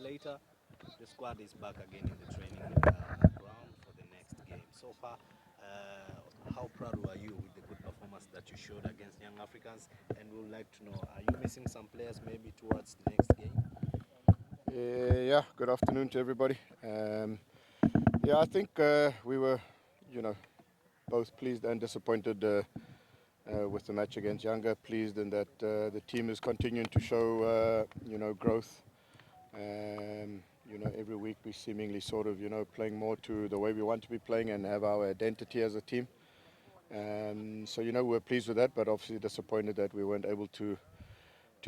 later, the squad is back again in the training ground for the next game. So far, how proud are you with the good performance that you showed against Young Africans? And we would like to know, are you missing some players maybe towards the next game? Yeah, good afternoon to everybody. Yeah, I think we were, you know, both pleased and disappointed with the match against Younger. Pleased in that the team is continuing to show, growth. Every week we seemingly sort of, playing more to the way we want to be playing and have our identity as a team. We're pleased with that, but obviously disappointed that we weren't able to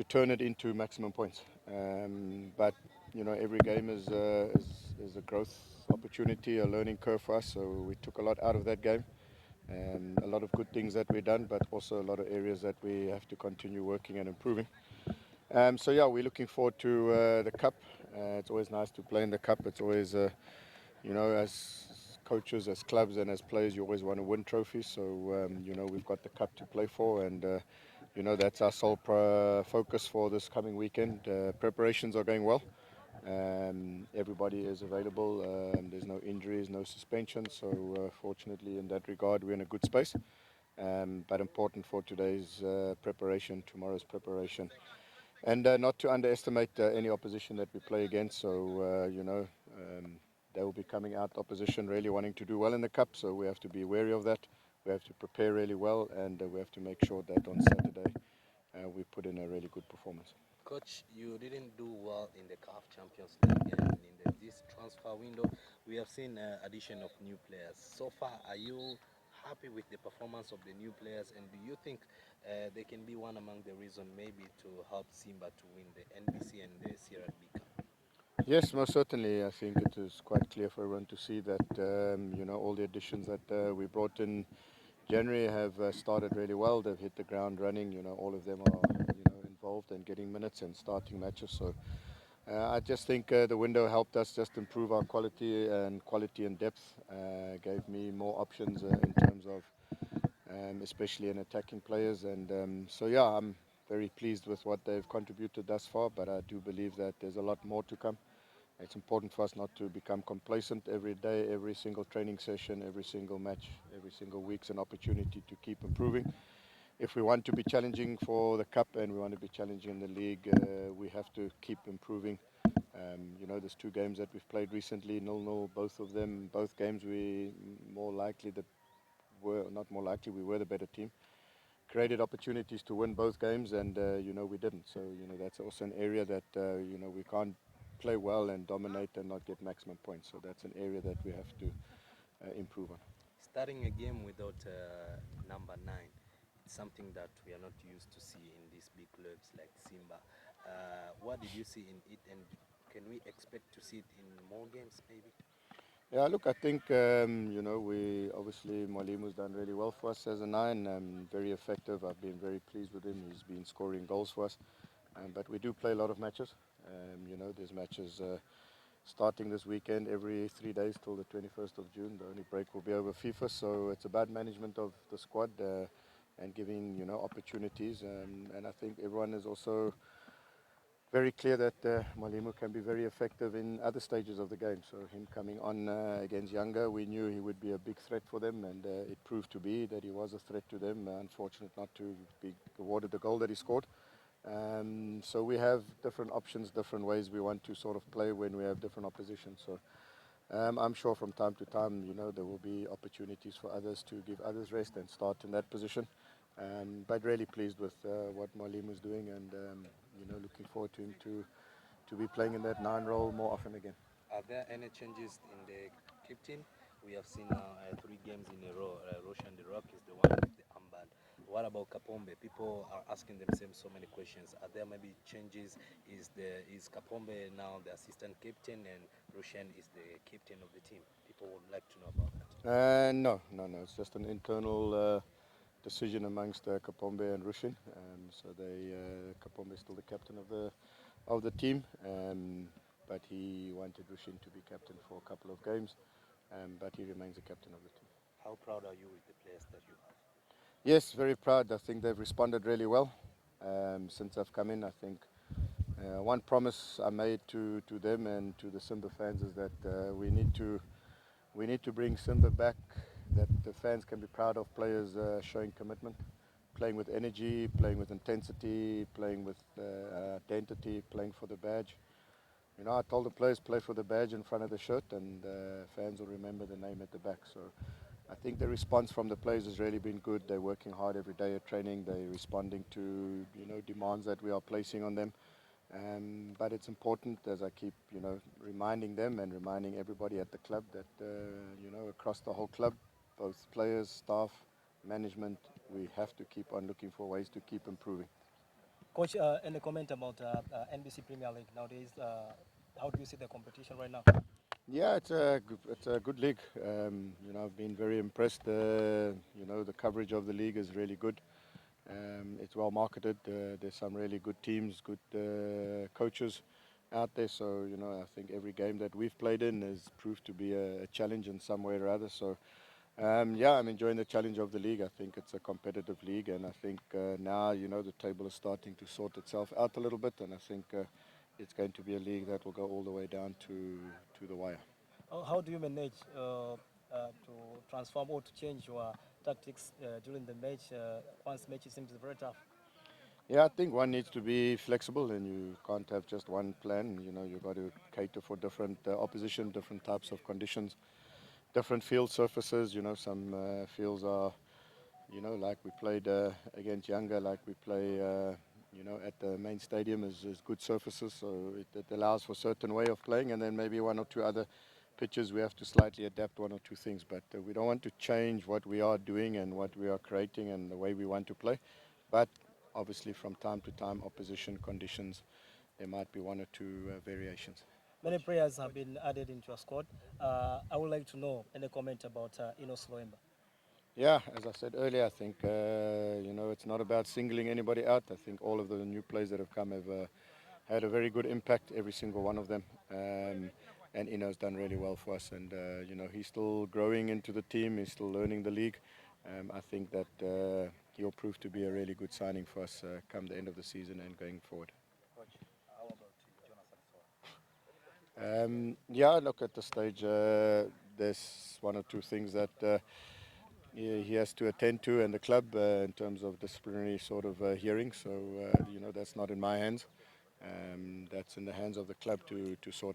turn it into maximum points. But every game is a growth opportunity, a learning curve for us. So we took a lot out of that game. A lot of good things that we've done, but also a lot of areas that we have to continue working and improving. We're looking forward to the cup. It's always nice to play in the cup. It's always, as coaches, as clubs, and as players, you always want to win trophies. So we've got the cup to play for, and that's our sole focus for this coming weekend. Preparations are going well. Everybody is available. There's no injuries, no suspensions. So fortunately, in that regard, we're in a good space. But important for today's preparation, tomorrow's preparation, and not to underestimate any opposition that we play against. So they will be coming out opposition really wanting to do well in the cup. So we have to be wary of that. We have to prepare really well, and we have to make sure that on Saturday we put in a really good performance. Coach, you didn't do well in the CAF Champions League, and in this transfer window, we have seen addition of new players. So far, are you happy with the performance of the new players, and do you think they can be one among the reasons maybe to help Simba to win the NBC and the Sierra B Cup? Yes, most certainly. I think it is quite clear for everyone to see that all the additions that we brought in January have started really well. They've hit the ground running. All of them are involved in getting minutes and starting matches. So I just think the window helped us just improve our quality and depth. Gave me more options in terms of especially in attacking players. And I'm very pleased with what they've contributed thus far. But I do believe that there's a lot more to come. It's important for us not to become complacent every day, every single training session, every single match, every single week's an opportunity to keep improving. If we want to be challenging for the cup and we want to be challenging in the league, we have to keep improving. There's two games that we've played recently, 0-0, both of them, both games we we were the better team. Created opportunities to win both games, and we didn't. So that's also an area that we can't play well and dominate and not get maximum points. So that's an area that we have to improve on. Starting a game without number 9, it's something that we are not used to see in these big clubs like Simba. What did you see in it, and can we expect to see it in more games maybe? Yeah, look, I think we obviously Mwalimu's done really well for us as a 9. Very effective. I've been very pleased with him. He's been scoring goals for us. But we do play a lot of matches. There's matches starting this weekend every 3 days till the 21st of June. The only break will be over FIFA. So it's about management of the squad and giving opportunities. And I think everyone is also very clear that Mwalimu can be very effective in other stages of the game. So him coming on against Younger, we knew he would be a big threat for them, and it proved to be that he was a threat to them. Unfortunate not to be awarded the goal that he scored. So we have different options, different ways we want to sort of play when we have different opposition. So I'm sure from time to time, there will be opportunities for others to give others rest and start in that position. But really pleased with what Mwalimu is doing, and looking forward to him to be playing in that 9 role more often again. Are there any changes in the captain? We have seen now 3 games in a row. Roshan the Rock is the one with the armband. What about Kapombe? People are asking themselves so many questions. Are there maybe changes? Is Kapombe now the assistant captain and Roshan is the captain of the team? People would like to know about that. No. It's just an internal decision amongst Kapombe and Rushin. Kapombe is still the captain of the team, but he wanted Rushin to be captain for a couple of games, but he remains the captain of the team. How proud are you with the players that you have? Yes, very proud. I think they've responded really well since I've come in. I think One promise I made to them and to the Simba fans is that we need to bring Simba back, that the fans can be proud of players showing commitment, playing with energy, playing with intensity, playing with identity, playing for the badge. You know, I told the players play for the badge in front of the shirt, and fans will remember the name at the back. So I think the response from the players has really been good. They're working hard every day at training. They're responding to demands that we are placing on them. But it's important, as I keep reminding them and reminding everybody at the club, that across the whole club, both players, staff, management, we have to keep on looking for ways to keep improving. Coach, any comment about NBC Premier League nowadays? How do you see the competition right now? Yeah, it's a good league. I've been very impressed. The coverage of the league is really good. It's well marketed. There's some really good teams, good coaches out there. So I think every game that we've played in has proved to be a challenge in some way or other. So yeah, I'm enjoying the challenge of the league. I think it's a competitive league, and I think now the table is starting to sort itself out a little bit, and I think it's going to be a league that will go all the way down to the wire. How do you manage to transform or to change your tactics during the match? Once match seems very tough. Yeah, I think one needs to be flexible, and you can't have just one plan. You've got to cater for different opposition, different types of conditions, different field surfaces. Some fields are, like we played against Younger, like we play, at the main stadium is good surfaces, so it allows for a certain way of playing, and then maybe one or two other pitches we have to slightly adapt one or two things, but we don't want to change what we are doing and what we are creating and the way we want to play. But obviously, from time to time, opposition conditions, there might be one or two variations. Many players have been added into your squad. I would like to know any comment about Inos Loemba. Yeah, as I said earlier, I think it's not about singling anybody out. I think all of the new players that have come have had a very good impact, every single one of them. And Ino's done really well for us. And he's still growing into the team. He's still learning the league. I think that he'll prove to be a really good signing for us come the end of the season and going forward. Coach, how about Jonathan Sowah? Yeah, look, at this stage, there's one or two things that he has to attend to in the club in terms of disciplinary sort of hearings. So, that's not in my hands. That's in the hands of the club to sort